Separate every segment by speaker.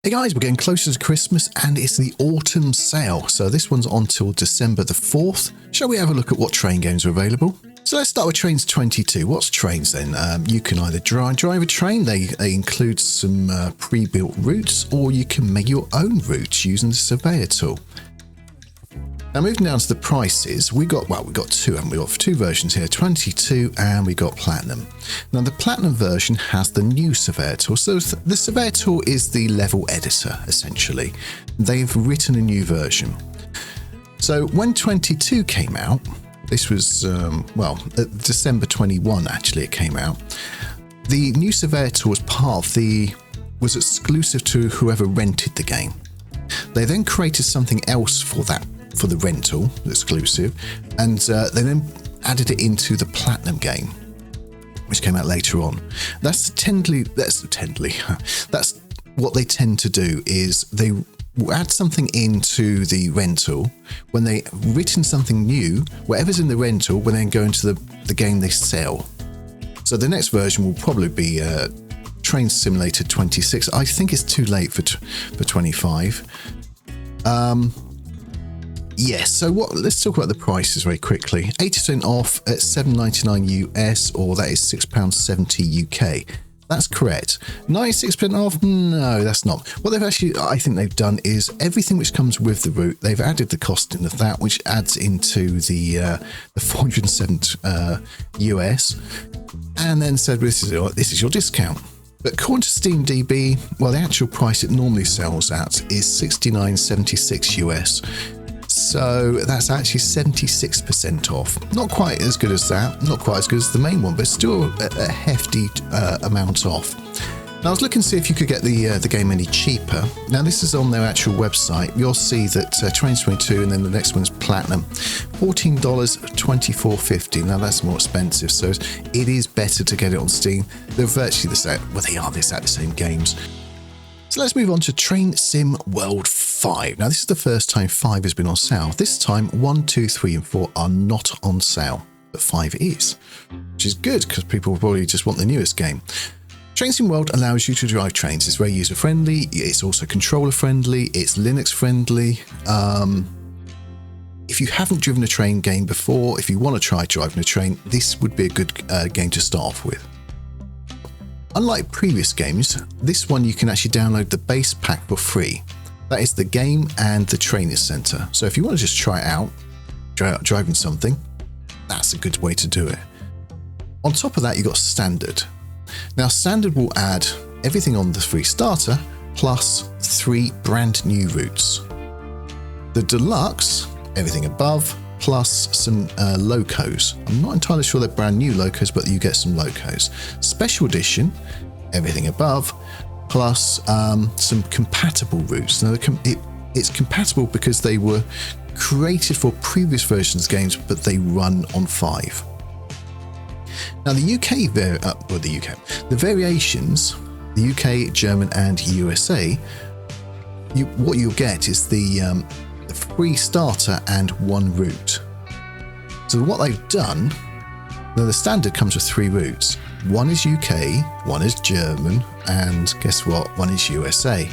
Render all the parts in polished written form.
Speaker 1: Hey guys, we're getting closer to Christmas and it's the autumn sale. So this one's on till December the 4th. Shall we have a look at what train games are available? So let's start with Trainz 22. What's Trainz then? You can either drive a train, they include some pre-built routes, or you can make your own routes using the surveyor tool. Now moving down to the prices, we got two, haven't we? Got two versions here, 22 and we got Platinum. Now the Platinum version has the new surveyor tool. So the surveyor tool is the level editor, essentially. They've written a new version. So when 22 came out, this was, December 21 actually it came out. The new surveyor tool was exclusive to whoever rented the game. They then created something else for the rental, exclusive, and they then added it into the Platinum game, which came out later on. That's what they tend to do, is they add something into the rental. When they've written something new, whatever's in the rental will then go into the game they sell. So the next version will probably be Train Simulator 26. I think it's too late for 25. Yes, so let's talk about the prices very quickly. 80% off at $7.99 US, or that is £6.70 UK. That's correct. 96% off? No, that's not. What I think they've done is everything which comes with the route, they've added the cost into that, which adds into the 407 US, and then said, this is your discount. But according to Steam DB, well, the actual price it normally sells at is $69.76 US. So that's actually 76% off. Not quite as good as that, not quite as good as the main one, but still a hefty amount off. Now I was looking to see if you could get the game any cheaper. Now this is on their actual website. You'll see that Trainz 22 and then the next one's Platinum. $14, $24.50. Now that's more expensive, so it is better to get it on Steam. They're virtually the same. Well, they are the exact same games. So let's move on to Train Sim World 5. Now this is the first time 5 has been on sale. This time 1, 2, 3 and 4 are not on sale, but 5 is, which is good because people probably just want the newest game. Train Sim World allows you to drive trains. It's very user friendly, it's also controller friendly, it's Linux friendly. If you haven't driven a train game before, if you want to try driving a train, this would be a good game to start off with. Unlike previous games, this one you can actually download the base pack for free. That is the game and the training center. So if you want to just try it out, driving something, that's a good way to do it. On top of that, you've got standard. Now standard will add everything on the free starter plus 3 brand new routes. The deluxe, everything above, plus some locos. I'm not entirely sure they're brand new locos, but you get some locos. Special edition, everything above, plus some compatible routes. Now it's compatible because they were created for previous versions of games, but they run on 5. Now the variations, the UK, German and USA, what you'll get is the free starter and 1 route. So what they've done, now the standard comes with 3 routes. 1 is UK, 1 is German, and guess what? 1 is USA.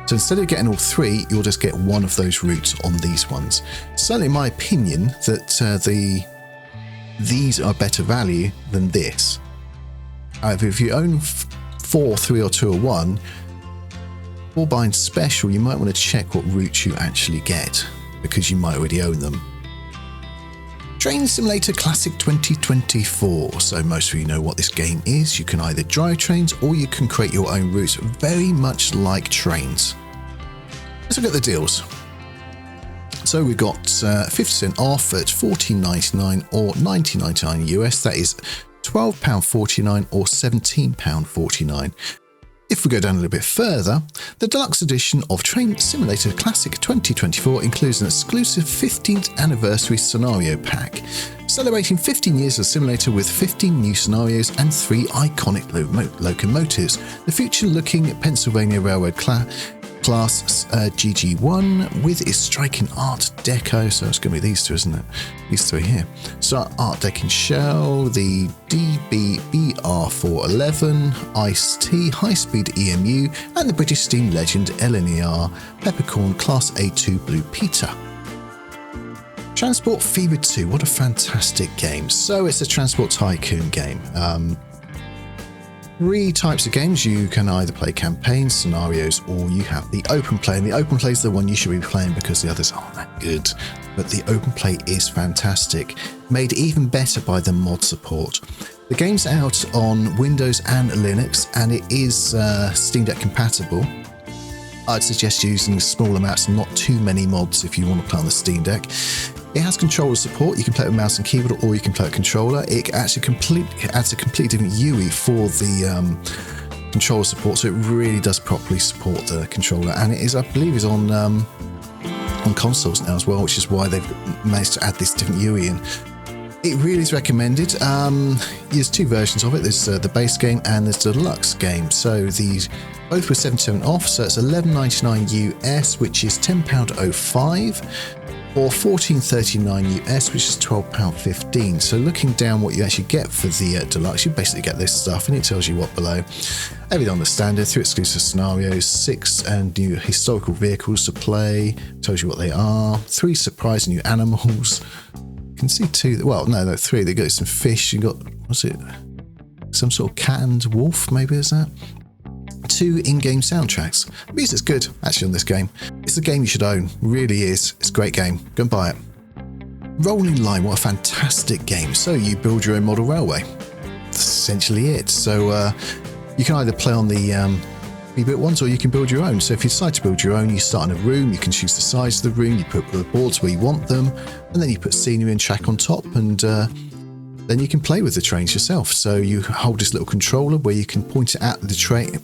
Speaker 1: So instead of getting all 3, you'll just get 1 of those routes on these ones. Certainly in my opinion that these are better value than this. However, if you own 4, 3 or 2 or 1, or buying special, you might want to check what routes you actually get, because you might already own them. Train Simulator Classic 2024. So most of you know what this game is. You can either drive trains or you can create your own routes, very much like Trainz. Let's look at the deals. So we've got 50% off at $14.99 or $19.99 US. That is £12.49 or £17.49. If we go down a little bit further, the deluxe edition of Train Simulator Classic 2024 includes an exclusive 15th anniversary scenario pack, celebrating 15 years of simulator with 15 new scenarios and 3 iconic locomotives. The future-looking Pennsylvania Railroad class GG1 with its striking Art Deco. So it's going to be these two, isn't it? These three here. So Art Deco Shell, the DBBR411, Ice-T, High-Speed EMU, and the British Steam Legend LNER Peppercorn Class A2 Blue Peter. Transport Fever 2, what a fantastic game. So it's a Transport Tycoon game. Three types of games. You can either play campaigns, scenarios, or you have the open play. And the open play is the one you should be playing because the others aren't that good. But the open play is fantastic, made even better by the mod support. The game's out on Windows and Linux, and it is Steam Deck compatible. I'd suggest using small amounts and not too many mods if you want to play on the Steam Deck. It has controller support. You can play it with mouse and keyboard, or you can play with controller. It actually adds a completely different UI for the controller support, so it really does properly support the controller. And it is, I believe, is on consoles now as well, which is why they've managed to add this different UI in. It really is recommended. There's two versions of it. There's the base game and there's the deluxe game. So these both were 77 off. So it's $11.99 US, which is £10.05. Or $14.39 US, which is £12.15. So looking down what you actually get for the deluxe, you basically get this stuff, and it tells you what below. Everything on the standard, 3 exclusive scenarios, 6 new historical vehicles to play, tells you what they are, 3 surprising new animals. You can see 2, well, no, 3. They got some fish. You got, what's it? Some sort of cat and wolf, maybe, is that? 2 in-game soundtracks. The music's good, actually, on this game. It's a game you should own. Really is. It's a great game. Go and buy it. Rolling Line, what a fantastic game. So you build your own model railway. That's essentially it. So you can either play on the pre-built ones, or you can build your own. So if you decide to build your own, you start in a room, you can choose the size of the room, you put the boards where you want them, and then you put scenery and track on top, and then you can play with the trains yourself. So you hold this little controller where you can point it at the train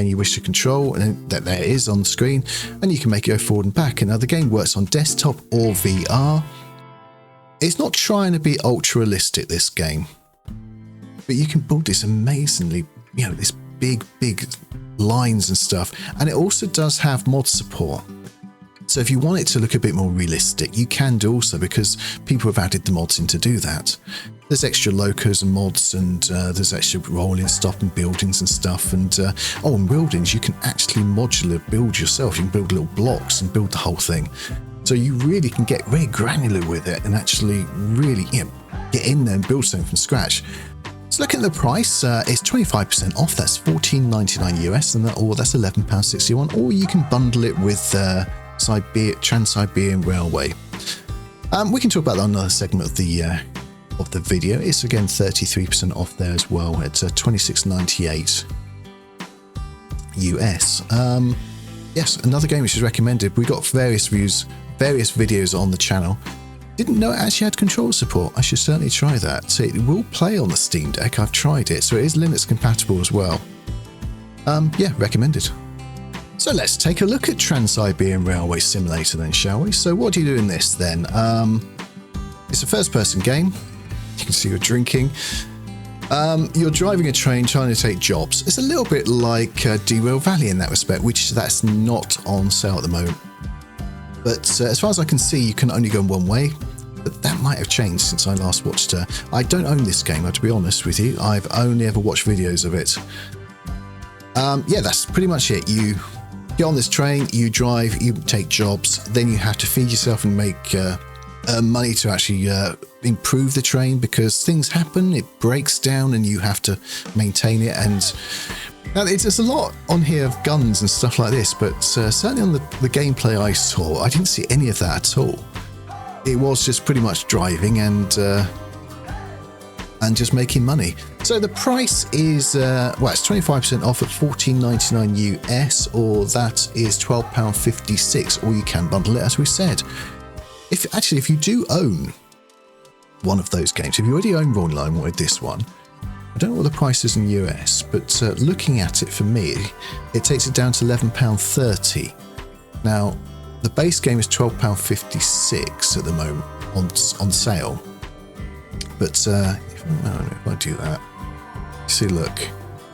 Speaker 1: you wish to control, and there it is on the screen, and you can make it go forward and back. And now the game works on desktop or VR. It's not trying to be ultra realistic, this game, but you can build this amazingly, this big lines and stuff. And it also does have mod support. So if you want it to look a bit more realistic, you can do also, because people have added the mods in to do that. There's extra locos and mods, and there's extra rolling stuff and buildings and stuff. And in buildings, you can actually modular build yourself. You can build little blocks and build the whole thing. So you really can get very granular with it and actually really get in there and build something from scratch. So looking at the price, it's 25% off. That's $14.99 US, and that's £11.61. Or you can bundle it with Trans-Siberian Railway. We can talk about that on another segment of the video. It's again 33% off there as well at $26.98 US. Yes, another game which is recommended. We got various videos on the channel. Didn't know it actually had controller support. I should certainly try that. So it will play on the Steam Deck. I've tried it, so it is Linux compatible as well. Yeah, recommended. So let's take a look at Trans-Siberian Railway Simulator then, shall we? So what do you do in this then? It's a first-person game. You can see you're drinking. You're driving a train trying to take jobs. It's a little bit like Derail Valley in that respect, that's not on sale at the moment. But as far as I can see, you can only go one way. But that might have changed since I last watched it. I don't own this game, to be honest with you. I've only ever watched videos of it. Yeah, that's pretty much it. You get on this train, you drive, you take jobs, then you have to feed yourself and make money to actually improve the train, because things happen, it breaks down, and you have to maintain it. And now there's a lot on here of guns and stuff like this, but certainly on the gameplay I saw, I didn't see any of that at all. It was just pretty much driving and just making money. So the price is, it's 25% off at $14.99 US, or that is £12.56, or you can bundle it, as we said. If you do own one of those games, if you already own Rolling Line or this one, I don't know what the price is in US, but looking at it for me, it takes it down to £11.30. Now, the base game is £12.56 at the moment on sale. But if I do that, see, look,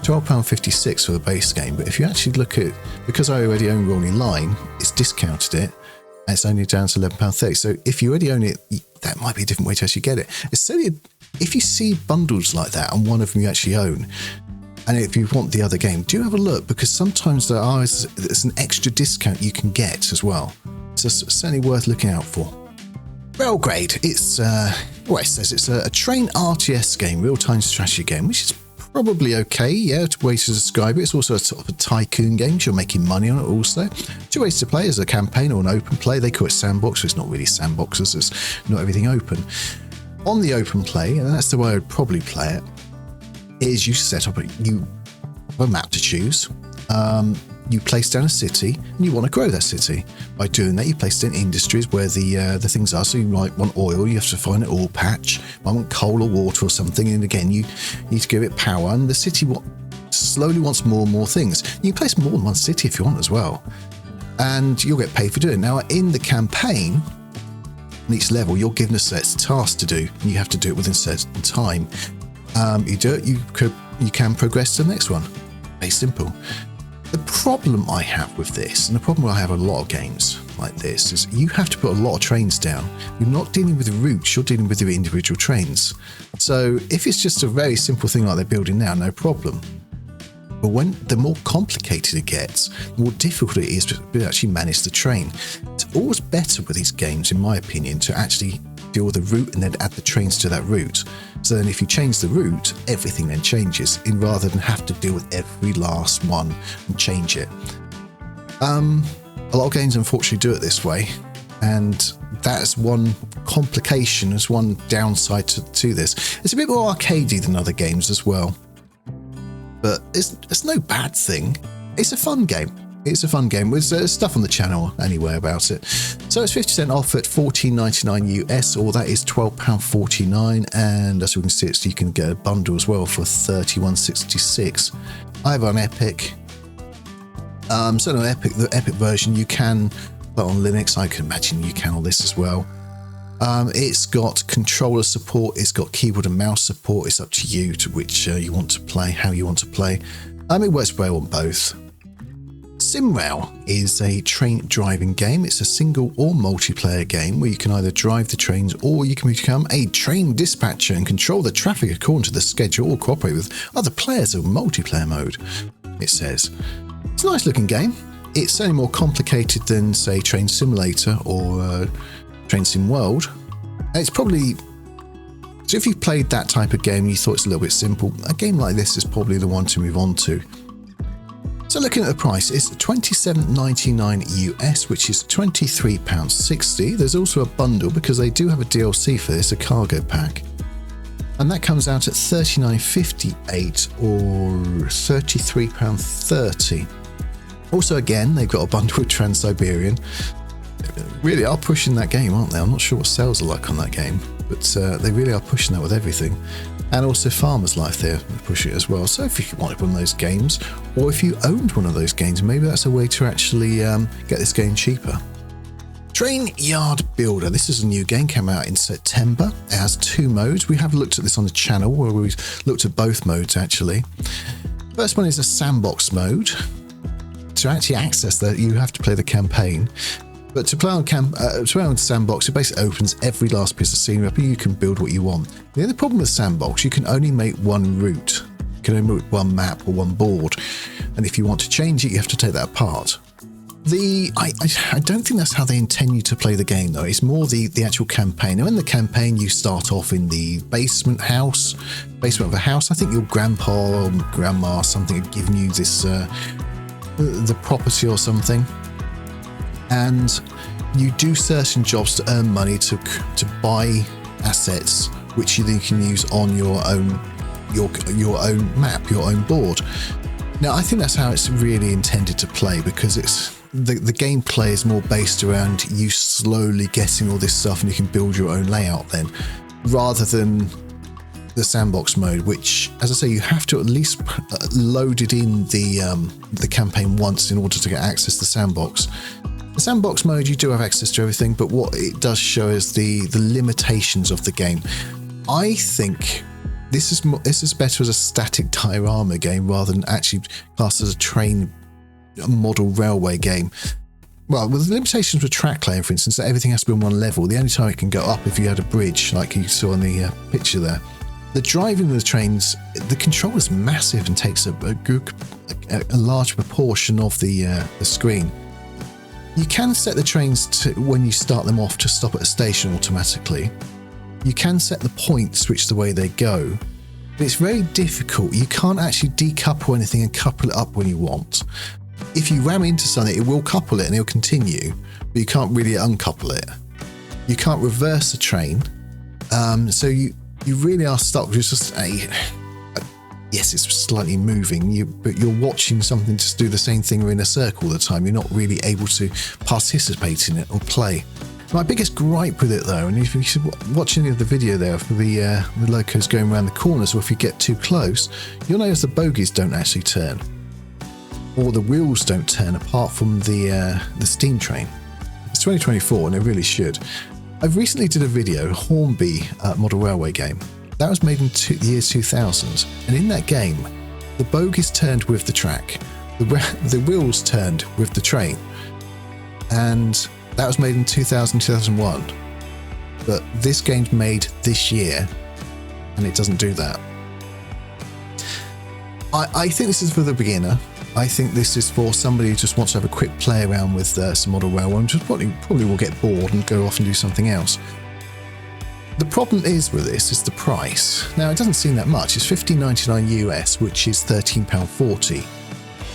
Speaker 1: £12.56 for the base game, but if you actually look at, because I already own Rolling Line, it's discounted it, and it's only down to £11.30. So if you already own it, that might be a different way to actually get it. It's certainly, if you see bundles like that and one of them you actually own, and if you want the other game, do have a look, because sometimes there's an extra discount you can get as well. So it's certainly worth looking out for. Railgrade, it's it says it's a train RTS game, real-time strategy game, which is probably okay, yeah, two ways to describe it. It's also a sort of a tycoon game, so you're making money on it also. Two ways to play, as a campaign or an open play. They call it sandbox, so it's not really sandboxes, it's not everything open. On the open play, and that's the way I would probably play it, is you set up you have a map to choose. You place down a city, and you want to grow that city. By doing that, you place it in industries where the things are. So you might want oil, you have to find an oil patch. You might want coal or water or something, and again, you need to give it power. And the city slowly wants more and more things. You can place more than one city if you want as well, and you'll get paid for doing it. Now, in the campaign, on each level, you're given a set task to do, and you have to do it within a certain time. You do it, you can progress to the next one. Very simple. The problem I have with this, and the problem I have with a lot of games like this, is you have to put a lot of trains down. You're not dealing with routes, you're dealing with your individual trains. So if it's just a very simple thing like they're building now, no problem. But when the more complicated it gets, the more difficult it is to actually manage the train. It's always better with these games, in my opinion, to actually deal with the route and then add the trains to that route. So then if you change the route, everything then changes, rather than have to deal with every last one and change it. A lot of games unfortunately do it this way, and that's one complication, that's one downside to this. It's a bit more arcadey than other games as well, but it's no bad thing. It's a fun game. It's a fun game. There's stuff on the channel anyway about it. So it's 50% off at $14.99 US, or that is £12.49. And as we can see, you can get a bundle as well for $31.66. I have on Epic. So on Epic, the Epic version, you can put on Linux. I can imagine you can on this as well. It's got controller support. It's got keyboard and mouse support. It's up to you to which you want to play, how you want to play. It works well on both. SimRail is a train driving game. It's a single or multiplayer game where you can either drive the trains, or you can become a train dispatcher and control the traffic according to the schedule, or cooperate with other players in multiplayer mode, it says. It's a nice looking game. It's certainly more complicated than, say, Train Simulator or Train Sim World. It's probably... So if you've played that type of game and you thought it's a little bit simple, a game like this is probably the one to move on to. So looking at the price, it's $27.99 US, which is £23.60. There's also a bundle, because they do have a DLC for this, a cargo pack. And that comes out at $39.58 or £33.30. Also, again, they've got a bundle with Trans-Siberian. Really are pushing that game, aren't they? I'm not sure what sales are like on that game, but they really are pushing that with everything. And also Farmer's Life, there push it as well. So if you wanted one of those games, or if you owned one of those games, maybe that's a way to actually get this game cheaper. Train Yard Builder. This is a new game, came out in September. It has two modes. We have looked at this on the channel, where we've looked at both modes actually. First one is a sandbox mode. To actually access that, you have to play the campaign. But to play on sandbox, it basically opens every last piece of scenery up, and you can build what you want. The other problem with sandbox, you can only make one route. You can only make one map or one board. And if you want to change it, you have to take that apart. I don't think that's how they intend you to play the game, though. It's more the actual campaign. Now, in the campaign, you start off in the basement of a house. I think your grandpa or grandma or something had given you this, the property or something. And you do certain jobs to earn money to buy assets, which you then can use on your own map, your own board. Now, I think that's how it's really intended to play, because it's the gameplay is more based around you slowly getting all this stuff, and you can build your own layout then, rather than the sandbox mode, which, as I say, you have to at least load it in the campaign once in order to get access to the sandbox. The sandbox mode, you do have access to everything, but what it does show is the limitations of the game. I think This is better as a static diorama game rather than actually classed as a train model railway game. Well, with the limitations with track layer, for instance, that everything has to be on one level. The only time it can go up if you had a bridge, like you saw in the picture there. The driving of the trains, the control is massive and takes a large proportion of the screen. You can set the trains to, when you start them off, to stop at a station automatically. You can set the points which the way they go, but it's very difficult. You can't actually decouple anything and couple it up when you want. If you ram into something, it will couple it and it'll continue, but you can't really uncouple it. You can't reverse a train, so you really are stuck with just yes, it's slightly moving, but you're watching something just do the same thing or in a circle all the time. You're not really able to participate in it or play. My biggest gripe with it, though, and if you should watch any of the video there for the locos going around the corners, or if you get too close, you'll notice the bogies don't actually turn, or the wheels don't turn, apart from the steam train. It's 2024, and it really should. I've recently did a video, Hornby model railway game. That was made in the year 2000, and in that game, the bogies turned with the track, the wheels turned with the train, and that was made in 2001. But this game's made this year, and it doesn't do that. I think this is for the beginner. I think this is for somebody who just wants to have a quick play around with some model railway and just probably will get bored and go off and do something else. The problem is with this is the price. Now, it doesn't seem that much. It's $15.99 US, which is £13.40.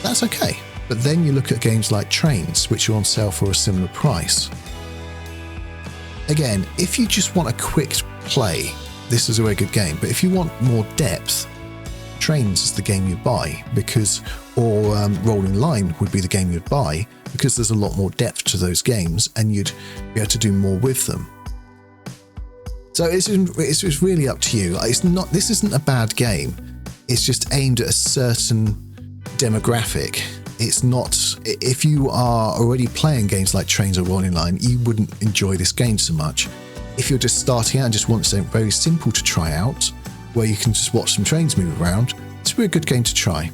Speaker 1: That's okay. But then you look at games like Trainz, which are on sale for a similar price. Again, if you just want a quick play, this is a very good game. But if you want more depth, Trainz is the game you buy, or Rolling Line would be the game you'd buy, because there's a lot more depth to those games and you'd be able to do more with them. So it's really up to you. This isn't a bad game. It's just aimed at a certain demographic. It's not, if you are already playing games like Trainz or Rolling Line, you wouldn't enjoy this game so much. If you're just starting out and just want something very simple to try out, where you can just watch some trains move around, it's a really good game to try.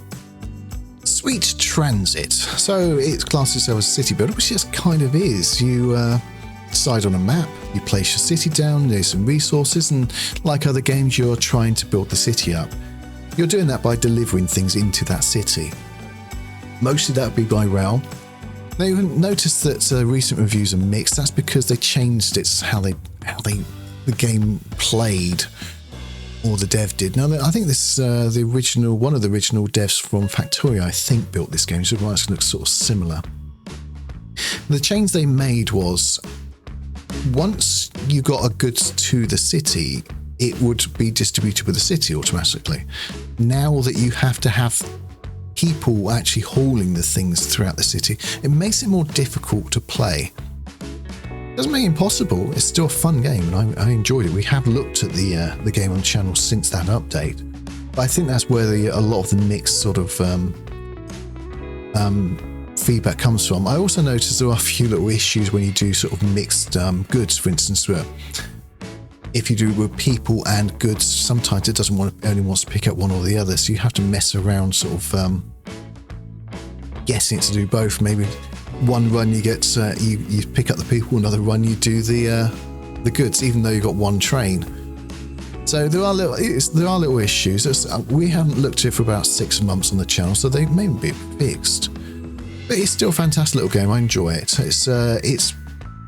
Speaker 1: Sweet Transit. So it classes itself as a city builder, which it kind of is. You decide on a map, you place your city down, there's some resources, and like other games, you're trying to build the city up. You're doing that by delivering things into that city. Mostly that would be by rail. Now you notice that recent reviews are mixed. That's because they changed how the game played, or the dev did. Now I think this one of the original devs from Factoria, I think, built this game, so it might look sort of similar. The change they made was, once you got a goods to the city, it would be distributed with the city automatically. Now that you have to have people actually hauling the things throughout the city, it makes it more difficult to play. It doesn't make it impossible. It's still a fun game, and I enjoyed it. We have looked at the game on the channel since that update, but I think that's where a lot of the mixed sort of feedback comes from. I also noticed there are a few little issues when you do sort of mixed goods. For instance, where if you do with people and goods, sometimes it only wants to pick up one or the other, so you have to mess around sort of guessing it to do both. Maybe one run you get you pick up the people, another run you do the goods, even though you've got one train. So there are little issues. We haven't looked at it for about 6 months on the channel, so they may be fixed. But it's still a fantastic little game. I enjoy it. It's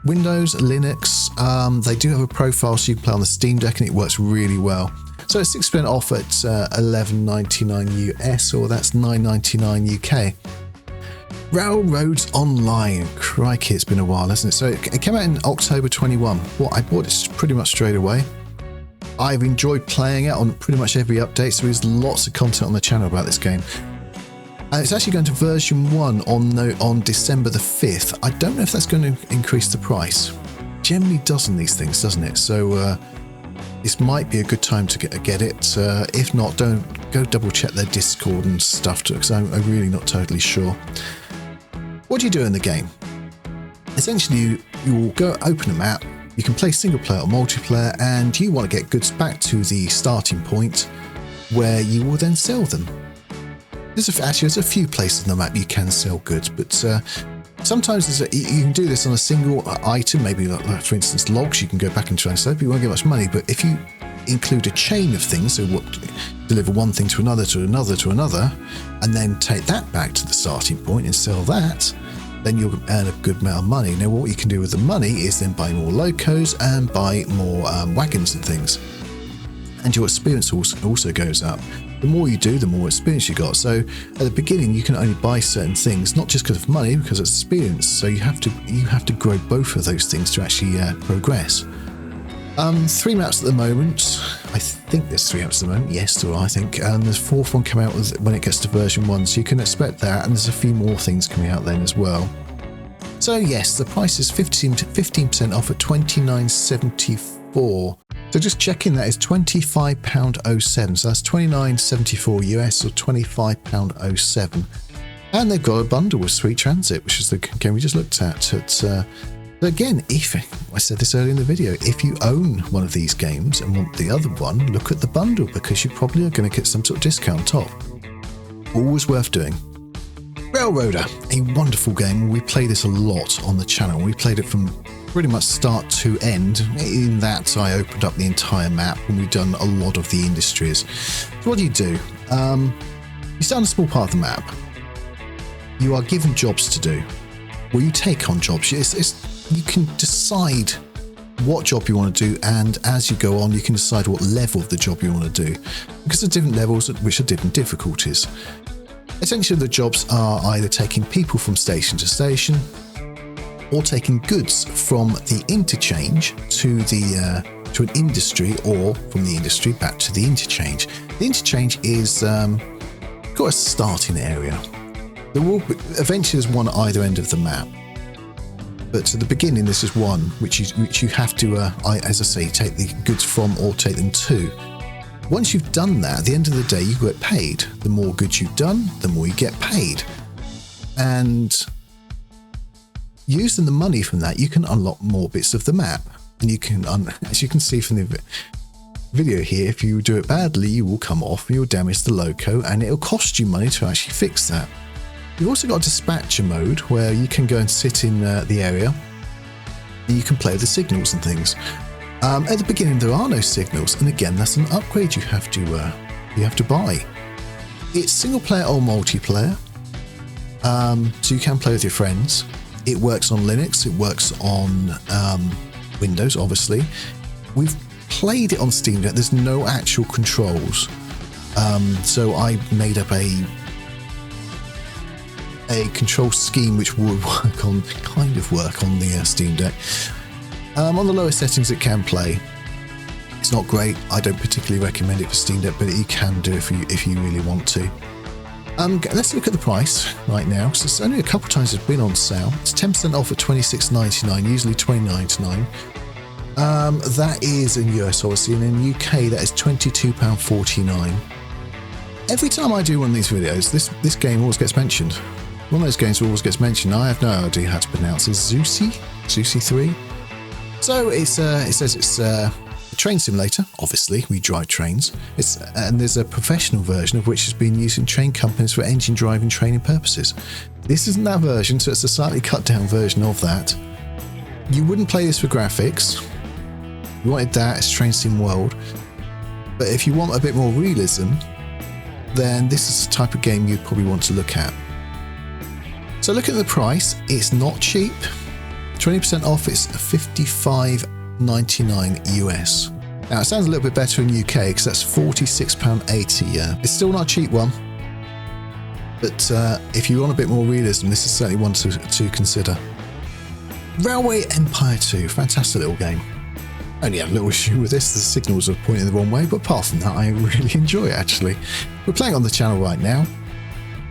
Speaker 1: Windows, Linux. They do have a profile, so you can play on the Steam Deck, and it works really well. So it's 6% off at $11.99 US, or that's $9.99 UK. Railroads Online. Crikey, it's been a while, hasn't it? So it came out in October 21. Well, I bought it pretty much straight away. I've enjoyed playing it on pretty much every update, so there's lots of content on the channel about this game. And it's actually going to version 1 on December the 5th. I don't know if that's going to increase the price. Generally does in these things, doesn't it? So this might be a good time to get it. If not, don't go double check their Discord and stuff, because I'm really not totally sure. What do you do in the game? Essentially, you will go open a map, You can play single player or multiplayer, and you want to get goods back to the starting point where you will then sell them. There's a few places on the map you can sell goods, but sometimes you can do this on a single item, maybe like for instance logs. You can go back and transfer, but you won't get much money. But if you include a chain of things, so deliver one thing to another, to another, to another, and then take that back to the starting point and sell that, then you'll earn a good amount of money. Now what you can do with the money is then buy more locos and buy more wagons and things. And your experience also goes up. The more you do, the more experience you got. So at the beginning, you can only buy certain things, not just because of money, because of experience. So you have to grow both of those things to actually progress. 3 maps at the moment. I think there's 3 maps at the moment. Yes, there are, I think. And there's 4th one coming out when it gets to version 1. So you can expect that. And there's a few more things coming out then as well. So yes, the price is 15% off at $29.74. So just checking, that is £25.07. So that's $29.74 US or £25.07. And they've got a bundle with Sweet Transit, which is the game we just looked at. Again, if I said this earlier in the video, if you own one of these games and want the other one, look at the bundle, because you probably are going to get some sort of discount on top. Always worth doing. Railroader, a wonderful game. We play this a lot on the channel. We played it from pretty much start to end. In that, I opened up the entire map and we've done a lot of the industries. So what do? You start on a small part of the map. You are given jobs to do. Well, you take on jobs. You can decide what job you want to do, and as you go on, you can decide what level of the job you want to do, because there are different levels which are different difficulties. Essentially, the jobs are either taking people from station to station, or taking goods from the interchange to an industry, or from the industry back to the interchange. The interchange is got a starting area. Eventually there's one at either end of the map, but at the beginning this is one which you have to, as I say, take the goods from or take them to. Once you've done that, at the end of the day, you get paid. The more goods you've done, the more you get paid. And using the money from that, you can unlock more bits of the map. And you can, as you can see from the video here, if you do it badly, you will come off and you'll damage the loco, and it'll cost you money to actually fix that. You've also got a dispatcher mode where you can go and sit in the area and you can play the signals and things. At the beginning there are no signals, and again that's an upgrade you have to buy. It's single player or multiplayer, so you can play with your friends. It works on Linux, it works on Windows obviously. We've played it on Steam Deck. There's no actual controls, so I made up a control scheme which would work on the Steam Deck. On the lower settings it can play. It's not great. I don't particularly recommend it for Steam Deck, but you can do it if you really want to. Let's look at the price right now. So it's only a couple times it's been on sale. It's 10% off at $26.99, usually $29.99. That is in US obviously, and in UK that is £22.49. Every time I do one of these videos, this game always gets mentioned. One of those games always gets mentioned. I have no idea how to pronounce it. Zusi 3. So it says it's a train simulator. Obviously, we drive trains. And there's a professional version of which has been used in train companies for engine driving training purposes. This isn't that version, so it's a slightly cut down version of that. You wouldn't play this for graphics. If you wanted that, it's Train Sim World. But if you want a bit more realism, then this is the type of game you'd probably want to look at. So look at the price. It's not cheap. 20% off, it's $55.99 US. Now it sounds a little bit better in UK because that's £46.80. Yeah, it's still not a cheap one, but if you want a bit more realism, this is certainly one to consider. Railway Empire 2, fantastic little game. Only had a little issue with this, the signals are pointing the wrong way, but apart from that I really enjoy it actually. We're playing on the channel right now.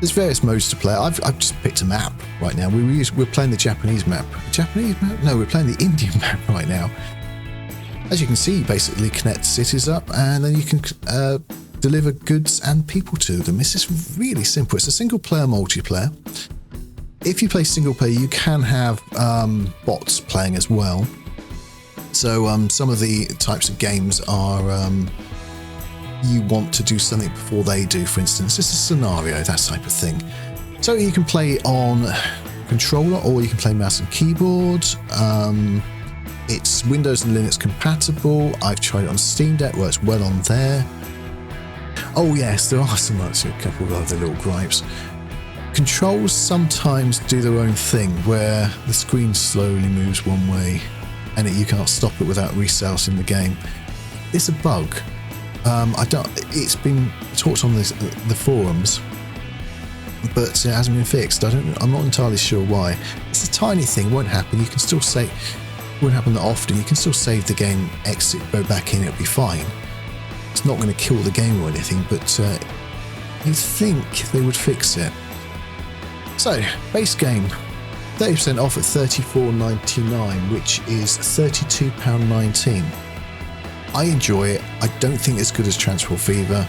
Speaker 1: There's various modes to play. I've just picked a map right now. We're playing the Japanese map. Japanese map? No, we're playing the Indian map right now. As you can see, you basically connect cities up and then you can deliver goods and people to them. This is really simple. It's a single player multiplayer. If you play single player, you can have bots playing as well. So some of the types of games are you want to do something before they do, for instance, just a scenario, that type of thing. So you can play on controller or you can play mouse and keyboard. It's Windows and Linux compatible. I've tried it on Steam Deck, works well on there. Oh yes, there are a couple of other little gripes. Controls sometimes do their own thing, where the screen slowly moves one way and you can't stop it without restarting the game. It's a bug. It's been talked on the forums, but it hasn't been fixed. I'm not entirely sure why. It's a tiny thing, won't happen. You can still save. Won't happen that often. You can still save the game, exit, go back in. It'll be fine. It's not going to kill the game or anything, but you'd think they would fix it. So, base game, 30% off at $34.99, which is £32.19. I enjoy it. I don't think it's good as Transport Fever.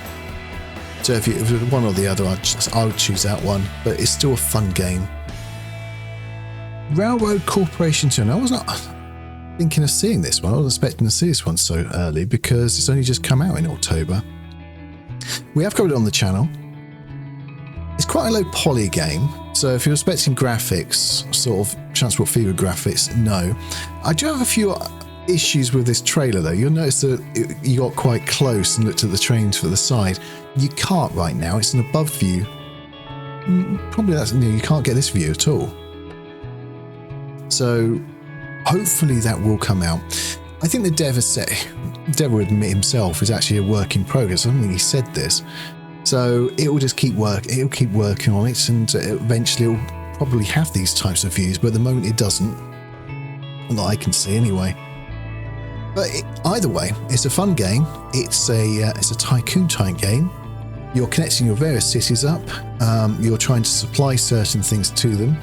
Speaker 1: So if it was one or the other, I would choose that one. But it's still a fun game. Railroad Corporation 2. I was not thinking of seeing this one. I wasn't expecting to see this one so early because it's only just come out in October. We have covered it on the channel. It's quite a low poly game. So if you're expecting graphics, sort of Transport Fever graphics, no. I do have a few issues with this trailer though. You'll notice that you got quite close and looked at the trains for the side. You can't right now. It's an above view. Probably you can't get this view at all. So hopefully that will come out. I think the dev will admit himself is actually a work in progress. I don't think he said this. So it will just keep it'll keep working on it, and eventually it'll probably have these types of views, but at the moment it doesn't. Not that I can see anyway. But either way, it's a fun game. It's a tycoon type game. You're connecting your various cities up. You're trying to supply certain things to them.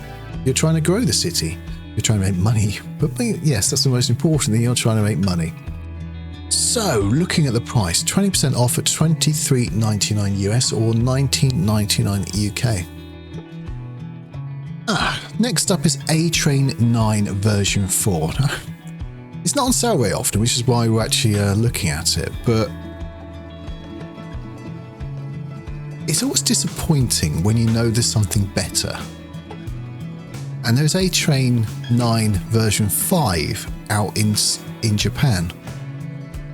Speaker 1: You're trying to grow the city. You're trying to make money. But yes, that's the most important thing. You're trying to make money. So, looking at the price, 20% off at $23.99 US or $19.99 UK. Next up is A-Train 9 version 4. It's not on sale very often, which is why we're actually looking at it, but it's always disappointing when you know there's something better. And there's A-Train 9 version 5 out in Japan.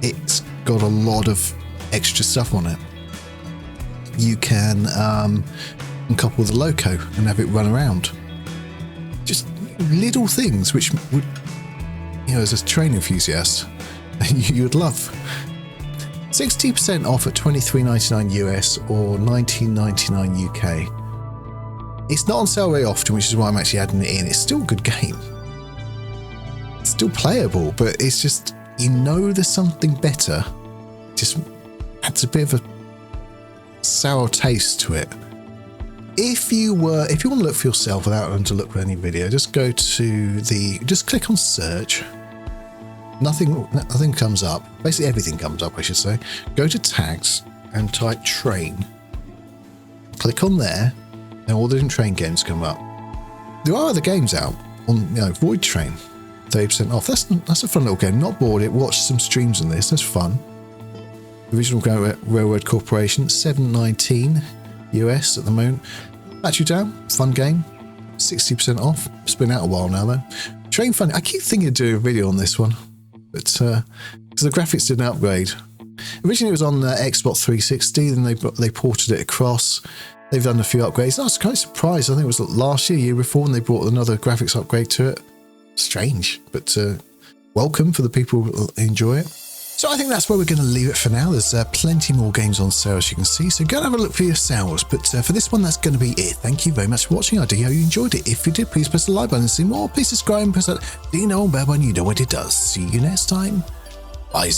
Speaker 1: It's got a lot of extra stuff on it. You can couple the loco and have it run around. Just little things which would, as a train enthusiast, you would love. 60% off at $23.99 US or $19.99 UK. It's not on sale very often, which is why I'm actually adding it in. It's still a good game. It's still playable, but it's just, there's something better. Just adds a bit of a sour taste to it. If you want to look for yourself without having to look for any video, just go to just click on search. Nothing comes up. Basically everything comes up, I should say. Go to tags and type train. Click on there, and all the different train games come up. There are other games out on, Void Train, 30% off. That's a fun little game. Not bored it. Watch some streams on this. That's fun. Original Railroad Corporation, $7.19 US at the moment. Battery Down, fun game. 60% off. It's been out a while now though. Train Fun. I keep thinking of doing a video on this one, but because the graphics didn't upgrade. Originally it was on Xbox 360, then they ported it across. They've done a few upgrades. I was kind of surprised. I think it was last year before, when they brought another graphics upgrade to it. Strange, but welcome for the people who enjoy it. So I think that's where we're going to leave it for now. There's plenty more games on sale, as you can see, so go and have a look for yourselves. But for this one, that's going to be it. Thank you very much for watching. I do hope you enjoyed it. If you did, please press the like button and see more. Please subscribe and press that bell button. You know what it does. See you next time. Bye.